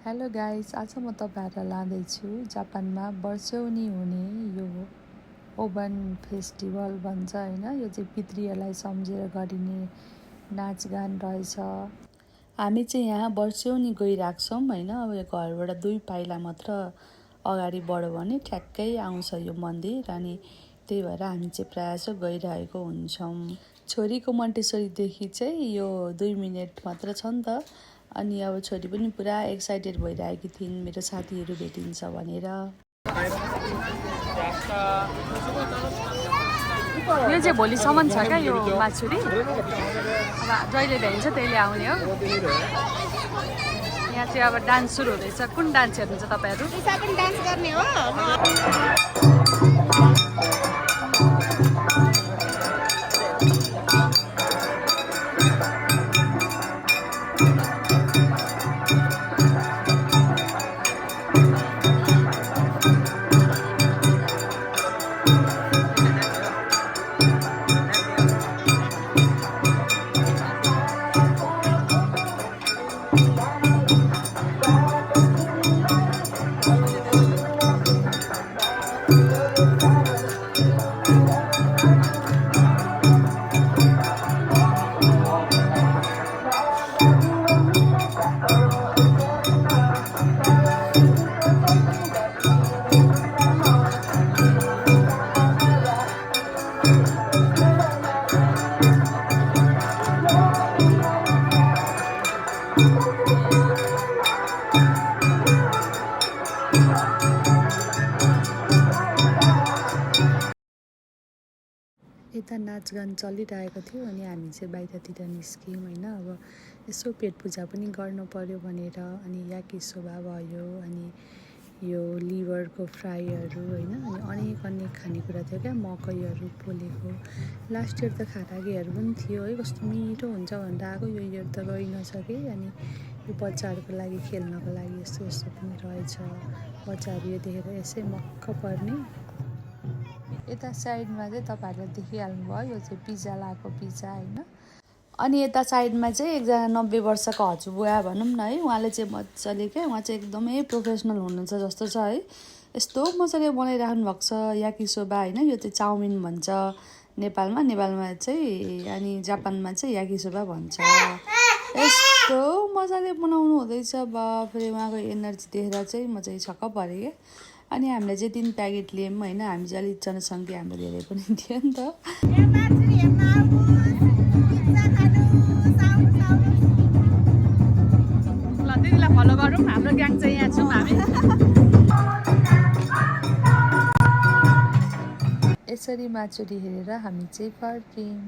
Hello guys, आज म तपाईहरुलाई लाँदैछु जापानमा वर्षौनी हुने यो ओबन फेस्टिभल भन्छ हैन। यो चाहिँ पितृहरूलाई सम्झेर गरिने नाचगान रहेछ। हामी चाहिँ यहाँ वर्षौनी गइरहेको छौं हैन। अब यो घरबाट 2 पाइला मात्र अगाडि बढ्यो भने ठ्याक्कै आउँछ यो मन्दिर, अनि त्यही भएर हामी चाहिँ प्रायः गइरहेको हुन्छौं। छोरीको मन्टेश्वरीदेखि चाहिँ यो 2 मिनेट मात्र छ नि त। अनि अब छोरी पनि पुरा एक्साइटेड भइरहेकी थिइन् मेरो साथीहरू भेटिन्छ भनेर। यो चाहिँ भोलिसम्म छ क्या यो माछुरी। अब जहिले भ्याइन्छ त्यहिले आउने हो। यहाँ चाहिँ अब डान्स सुरु हुँदैछ। कुन डान्स हेर्नुहुन्छ तपाईहरु? दिशा पनि डान्स गर्ने हो। यता नाचगान चलिरहेको थियो अनि हामी चाहिँ बाहिरतिर निस्क्यौँ हैन। अब यसो पेट पूजा पनि गर्नु पर्यो भनेर अनि याकिसोबा भयो, अनि यो लिभरको फ्राईहरू हैन, अनि अनेक खानेकुरा थियो क्या। मकैहरू पोलेको, लास्ट इयर त खारागेहरू पनि थियो है। कस्तो मिठो हुन्छ भनेर आएको, यो इयर त गइ नसके। अनि यो बच्चाहरूको लागि खेल्नको लागि यस्तो पनि रहेछ। बच्चाहरू यो देखेर यसै मक्क पर्ने। यता साइडमा चाहिँ तपाईहरुले देखिहाल्नु भयो, यो चाहिँ पिज्जा लाको पिज्जा हैन। अनि यता साइडमा चाहिँ एकजना 90 वर्षको हजुरबुवा भनौँ न है। उहाँले चाहिँ मजाले क्या, उहाँ चाहिँ एकदमै प्रोफेसनल हुनुहुन्छ जस्तो छ है। यस्तो मजाले बनाइराख्नु भएको छ याकिसोबा हैन। यो चाहिँ चाउमिन भन्छ नेपालमा चाहिँ, अनि जापानमा चाहिँ याकिसोबा भन्छ। यस्तो मजाले बनाउनु हुँदैछ। बाफ रे, उहाँको एनर्जी देखेर चाहिँ म चाहिँ छक्क परेँ क्या। अनि हामीले चाहिँ 3 प्याकेट ल्यायौँ हैन। हामी चाहिँ अलिक जनसङ्ख्या हाम्रो धेरै पनि थियो नि त। ल दिदीलाई फलो गरौँ। हाम्रो ग्याङ चाहिँ यहाँ छौँ हामी। यसरी माछुरी हेरेर हामी चाहिँ फर्क्यौँ।